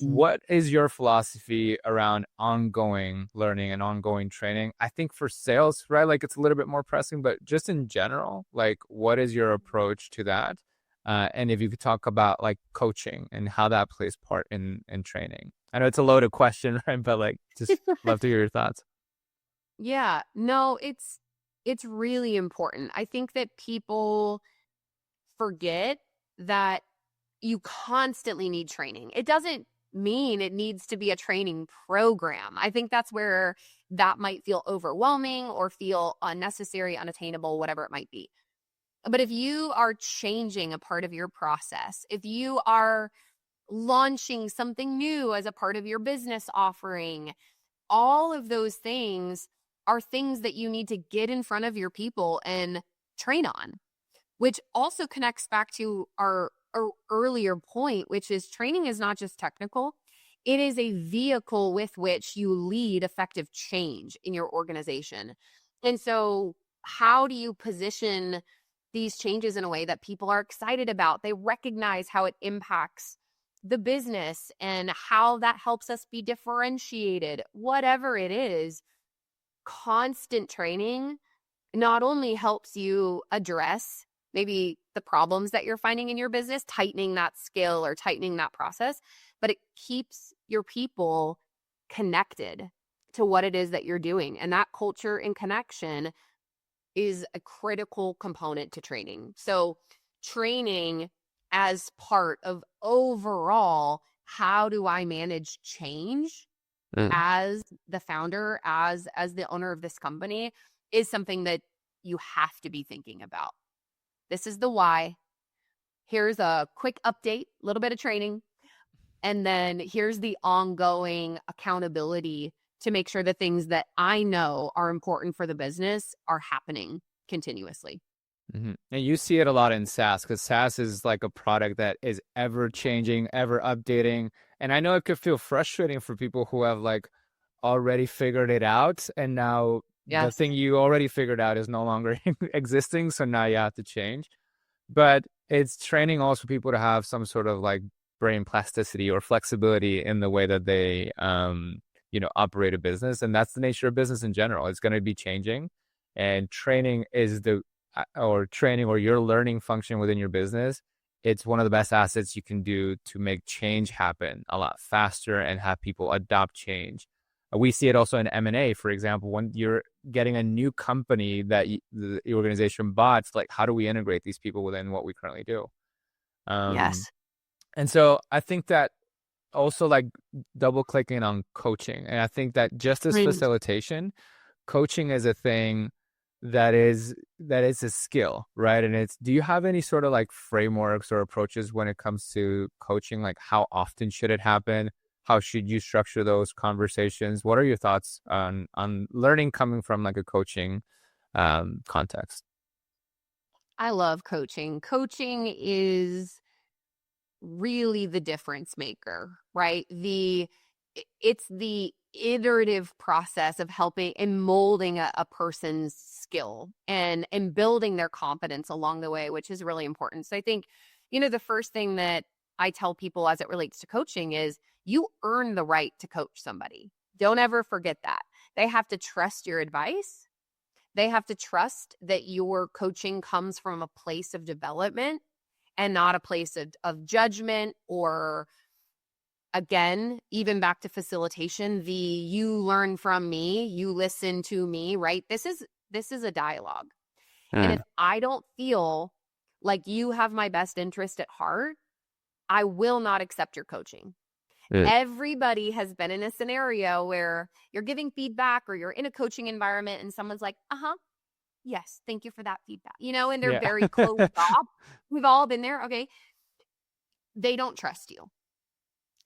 What is your philosophy around ongoing learning and ongoing training? I think for sales, right, like it's a little bit more pressing, but just in general, like what is your approach to that? And if you could talk about like coaching and how that plays part in training. I know it's a loaded question, right? But like just love to hear your thoughts. Yeah, no, it's really important. I think that people forget that you constantly need training. It doesn't mean it needs to be a training program. I think that's where that might feel overwhelming or feel unnecessary, unattainable, whatever it might be. But if you are changing a part of your process, if you are launching something new as a part of your business offering, all of those things are things that you need to get in front of your people and train on, which also connects back to our earlier point, which is training is not just technical. It is a vehicle with which you lead effective change in your organization. And so how do you position these changes in a way that people are excited about? They recognize how it impacts the business and how that helps us be differentiated. Whatever it is, constant training not only helps you address maybe the problems that you're finding in your business, tightening that skill or tightening that process, but it keeps your people connected to what it is that you're doing. And that culture and connection is a critical component to training. So training as part of overall, how do I manage change Mm. as the founder, as the owner of this company, is something that you have to be thinking about. This is the why. Here's a quick update, a little bit of training, and then here's the ongoing accountability to make sure the things that I know are important for the business are happening continuously. Mm-hmm. And you see it a lot in SaaS, because SaaS is like a product that is ever changing, ever updating. And I know it could feel frustrating for people who have like already figured it out. And now the Yes. thing you already figured out is no longer existing. So now you have to change. But it's training also people to have some sort of like brain plasticity or flexibility in the way that they, operate a business. And that's the nature of business in general. It's going to be changing. And training is training or your learning function within your business it's one of the best assets you can do to make change happen a lot faster and have people adopt change. We see it also in M&A, for example, when you're getting a new company that the organization bought, it's like, how do we integrate these people within what we currently do? Yes. And so I think that also like double clicking on coaching. And I think that just as Right. facilitation, coaching is a thing that is a skill, right? And it's, do you have any sort of like frameworks or approaches when it comes to coaching? Like how often should it happen? How should you structure those conversations? What are your thoughts on learning coming from like a coaching context? I love coaching. Coaching is really the difference maker, right? It's the iterative process of helping and molding a person's skill and building their competence along the way, which is really important. So I think, the first thing that I tell people as it relates to coaching is you earn the right to coach somebody. Don't ever forget that. They have to trust your advice. They have to trust that your coaching comes from a place of development and not a place of judgment, or again, even back to facilitation, you learn from me, you listen to me, right? This is a dialogue. And if Mm, I don't feel like you have my best interest at heart, I will not accept your coaching. mm, Everybody has been in a scenario where you're giving feedback or you're in a coaching environment and someone's like, uh-huh, yes, thank you for that feedback, and they're yeah. very closed off. We've all been there. Okay. They don't trust you.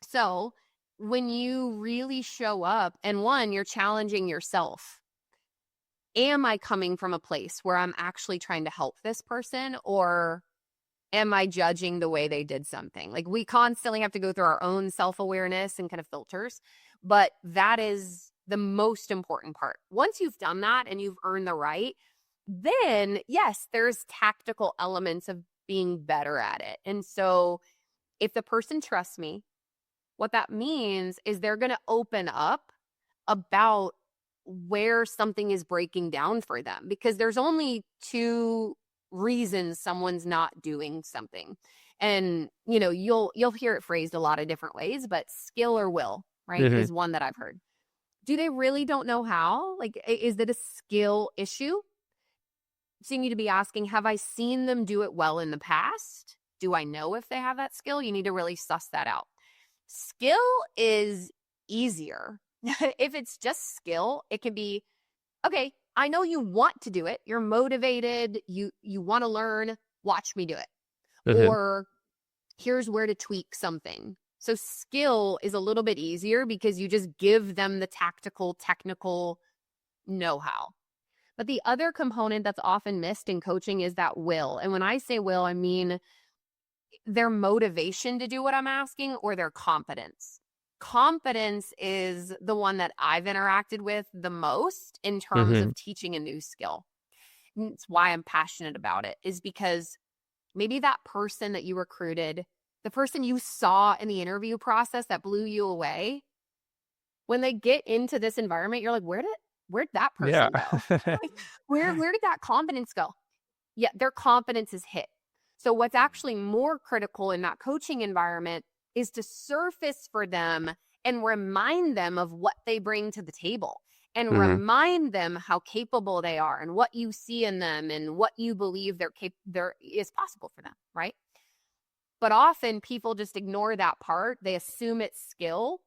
So when you really show up, and one, you're challenging yourself. Am I coming from a place where I'm actually trying to help this person, or am I judging the way they did something? Like, we constantly have to go through our own self-awareness and kind of filters, but that is the most important part. Once you've done that and you've earned the right, then yes, there's tactical elements of being better at it. And so if the person trusts me, what that means is they're going to open up about where something is breaking down for them, because there's only two reasons someone's not doing something. And you'll hear it phrased a lot of different ways, but skill or will, right, Hmm. is one that I've heard. Do they really don't know how? Like, is it a skill issue? So you need to be asking, have I seen them do it well in the past? Do I know if they have that skill? You need to really suss that out. Skill is easier. If it's just skill, it can be, okay, I know you want to do it. You're motivated. You want to learn. Watch me do it. Hmm. Or here's where to tweak something. So skill is a little bit easier because you just give them the tactical, technical know-how. But the other component that's often missed in coaching is that will. And when I say will, I mean their motivation to do what I'm asking, or their confidence. Confidence is the one that I've interacted with the most in terms Hmm. of teaching a new skill. And it's why I'm passionate about it, is because maybe that person that you recruited, the person you saw in the interview process that blew you away, when they get into this environment, you're like, where'd that Yeah. person go? Like, where did that confidence go? Yeah, their confidence is hit. So what's actually more critical in that coaching environment is to surface for them and remind them of what they bring to the table, and Hmm. remind them how capable they are and what you see in them and what you believe there is possible for them, right? But often people just ignore that part. They assume it's skill.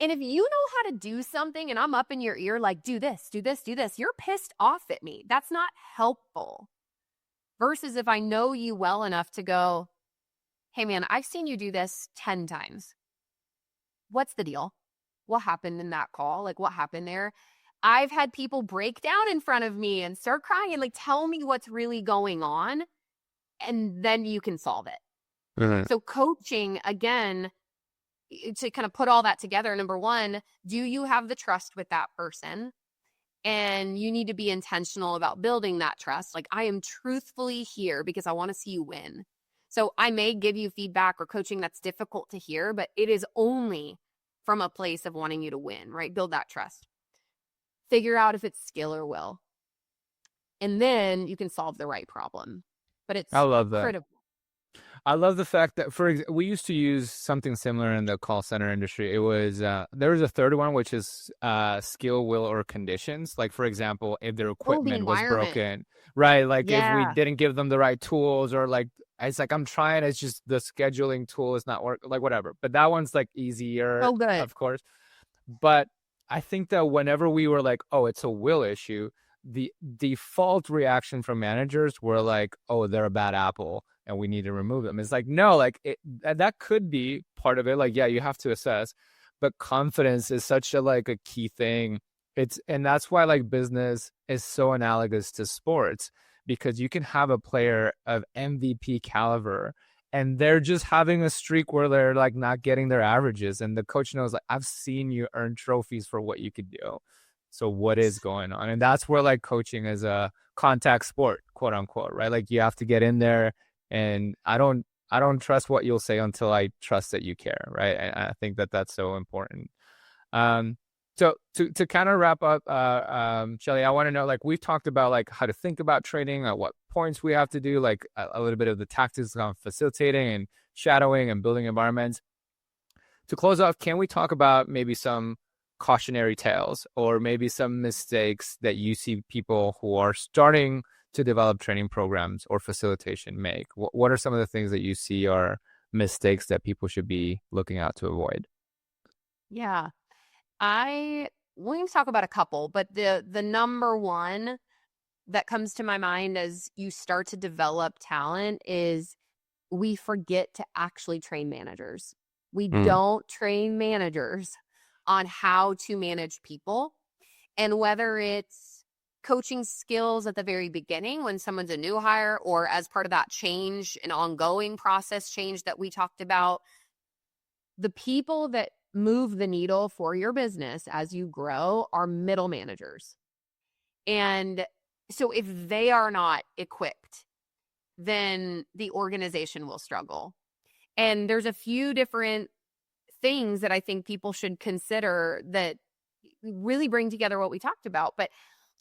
And if you know how to do something and I'm up in your ear like, do this, do this, do this, you're pissed off at me. That's not helpful. Versus if I know you well enough to go, hey man, I've seen you do this 10 times. What's the deal? What happened in that call? Like, what happened there? I've had people break down in front of me and start crying and like, tell me what's really going on, and then you can solve it. Hmm. So coaching, again, to kind of put all that together, number one, do you have the trust with that person? And you need to be intentional about building that trust. Like, I am truthfully here because I want to see you win. So I may give you feedback or coaching that's difficult to hear, but it is only from a place of wanting you to win, right? Build that trust. Figure out if it's skill or will. And then you can solve the right problem. But I it's love that. critical. I love the fact that we used to use something similar in the call center industry. It was there was a third one, which is skill, will, or conditions. Like for example, if their Oh, the equipment was environment. broken, right? Like if we Yeah. didn't give them the right tools, or like it's like I'm trying, it's just the scheduling tool is not work, like whatever. But that one's like easier, So good. of course. But I think that whenever we were like, oh, it's a will issue, the default reaction from managers were like, oh, they're a bad apple and we need to remove them. It's like, no, like that could be part of it. Like, yeah, you have to assess, but confidence is such a like a key thing. And that's why like business is so analogous to sports, because you can have a player of MVP caliber and they're just having a streak where they're like not getting their averages, and the coach knows like, I've seen you earn trophies for what you could do, so what is going on? And that's where like coaching is a contact sport, quote unquote, right? Like you have to get in there, and I don't trust what you'll say until I trust that you care, right? And I think that that's so important. um so to kind of wrap up, Shelly, I want to know, like we've talked about like how to think about training, at what points we have to do, like a little bit of the tactics on facilitating and shadowing and building environments. To close off, can we talk about maybe some cautionary tales or maybe some mistakes that you see people who are starting to develop training programs or facilitation make? What are some of the things that you see are mistakes that people should be looking out to avoid? Yeah. We can talk about a couple, but the number one that comes to my mind as you start to develop talent is we forget to actually train managers. We Mm, don't train managers on how to manage people. And whether it's coaching skills at the very beginning when someone's a new hire, or as part of that change and ongoing process change that we talked about, the people that move the needle for your business as you grow are middle managers. And so if they are not equipped, then the organization will struggle. And there's a few different things that I think people should consider that really bring together what we talked about. But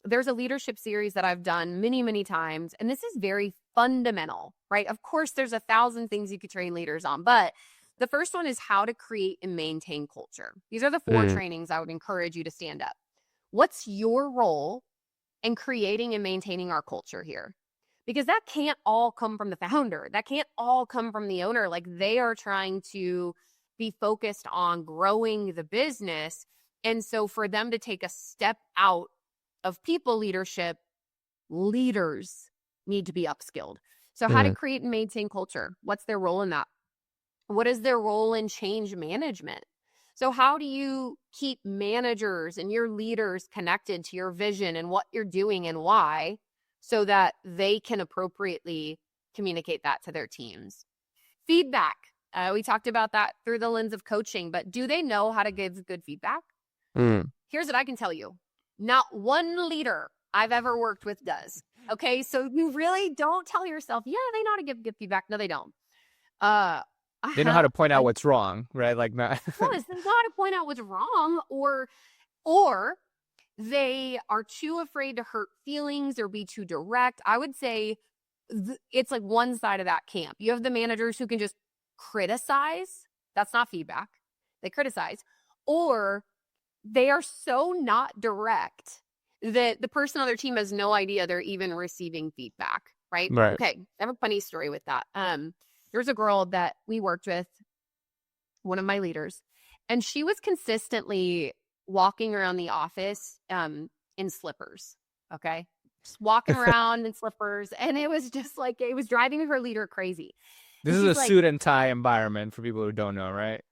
there's a leadership series that I've done many, many times, and this is very fundamental, right? Of course, there's 1,000 things you could train leaders on, but the first one is how to create and maintain culture. These are the 4 mm, trainings I would encourage you to stand up. What's your role in creating and maintaining our culture here? Because that can't all come from the founder. That can't all come from the owner. Like they are trying to be focused on growing the business. And so for them to take a step out of people leadership, leaders need to be upskilled. So how to mm, create and maintain culture? What's their role in that? What is their role in change management? So how do you keep managers and your leaders connected to your vision and what you're doing and why, so that they can appropriately communicate that to their teams? Feedback. We talked about that through the lens of coaching, but do they know how to give good feedback? mm. Here's what I can tell you. Not one leader I've ever worked with does. Okay. So you really don't tell yourself, yeah, they know how to give good feedback. No, they don't. Uh, I They know how have to point out like, what's wrong, right? Like not. yes, they know how to point out what's wrong, or they are too afraid to hurt feelings or be too direct. I would say it's like one side of that camp. You have the managers who can just criticize. That's not feedback. They criticize. Or they are so not direct that the person on their team has no idea they're even receiving feedback, right? Right. Okay, I have a funny story with that. There's a girl that we worked with, one of my leaders, and she was consistently walking around the office in slippers, okay? Just walking around in slippers, and it was just like, it was driving her leader crazy. This And is a she's like, suit and tie environment for people who don't know, right?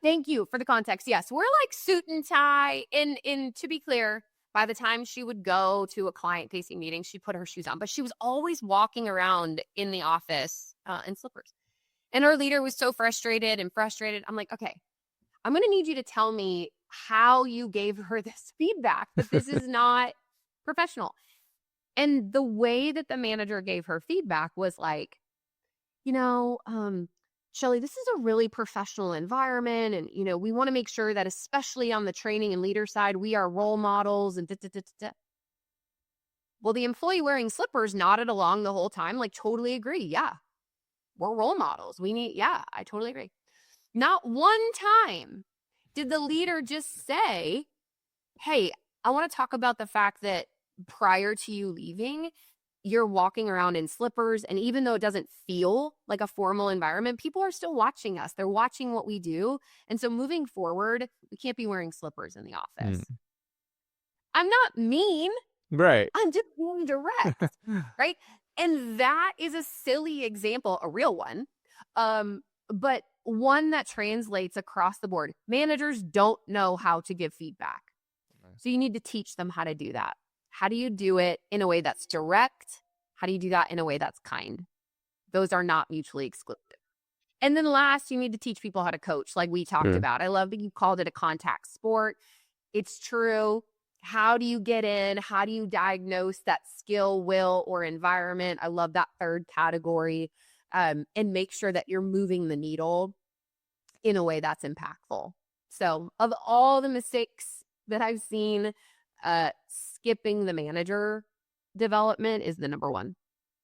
thank you for the context. Yes, we're like suit and tie. And to be clear, by the time she would go to a client-facing meeting, she put her shoes on, but she was always walking around in the office in slippers. And our leader was so frustrated. I'm like, okay, I'm going to need you to tell me how you gave her this feedback, that this is not professional. And the way that the manager gave her feedback was like, you know, Shelly, this is a really professional environment. And, you know, we want to make sure that, especially on the training and leader side, we are role models and da, da, da, da, da. Well, the employee wearing slippers nodded along the whole time, like, totally agree. Yeah. we're role models. I totally agree. Not one time did the leader just say, hey, I want to talk about the fact that prior to you leaving, you're walking around in slippers. And even though it doesn't feel like a formal environment, people are still watching us. They're watching what we do. And so moving forward, we can't be wearing slippers in the office. I'm not mean. Right. I'm just being direct. Right. And that is a silly example, a real one. But one that translates across the board. Managers don't know how to give feedback. So you need to teach them how to do that. How do you do it in a way that's direct? How do you do that in a way that's kind? Those are not mutually exclusive. And then last, you need to teach people how to coach, like we talked about. I love that you called it a contact sport. It's true. How do you get in? How do you diagnose that skill, will, or environment? I love that third category. And make sure that you're moving the needle in a way that's impactful. So of all the mistakes that I've seen, skipping the manager development is the number one.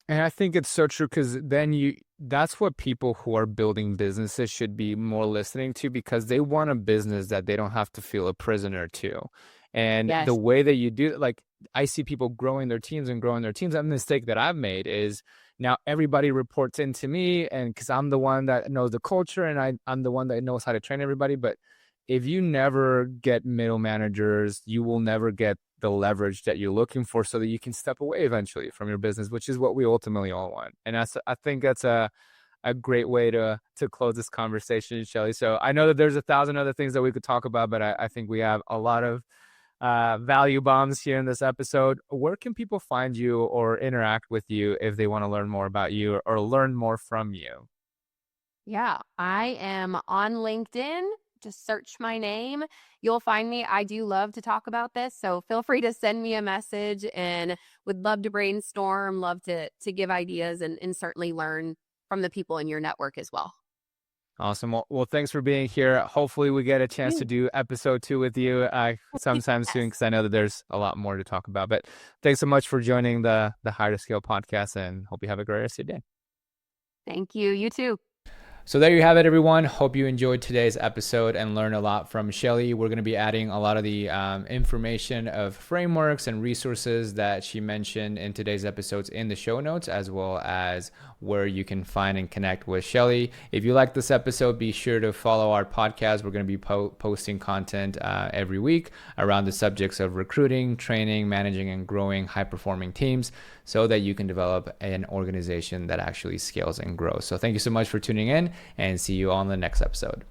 And I think it's so true, because then that's what people who are building businesses should be more listening to, because they want a business that they don't have to feel a prisoner to. And the way that you do, like, I see people growing their teams. A mistake that I've made is now everybody reports into me, and because I'm the one that knows the culture and I'm the one that knows how to train everybody. But if you never get middle managers, you will never get the leverage that you're looking for, so that you can step away eventually from your business, which is what we ultimately all want. And I think that's a great way to close this conversation, Shelly. So I know that there's 1,000 other things that we could talk about, but I think we have a lot of value bombs here in this episode. Where can people find you or interact with you if they want to learn more about you or learn more from you? Yeah, I am on LinkedIn. Just search my name. You'll find me. I do love to talk about this. So feel free to send me a message, and would love to brainstorm, love to give ideas, and certainly learn from the people in your network as well. Awesome. Well, thanks for being here. Hopefully we get a chance to do episode 2 with you sometime soon, because I know that there's a lot more to talk about. But thanks so much for joining the Hire to Scale podcast, and hope you have a great rest of your day. Thank you. You too. So there you have it, everyone. Hope you enjoyed today's episode and learned a lot from Shelly. We're going to be adding a lot of the information of frameworks and resources that she mentioned in today's episodes in the show notes, as well as where you can find and connect with Shelly. If you like this episode, be sure to follow our podcast. We're going to be posting content every week around the subjects of recruiting, training, managing, and growing high-performing teams, so that you can develop an organization that actually scales and grows. So thank you so much for tuning in, and see you on the next episode.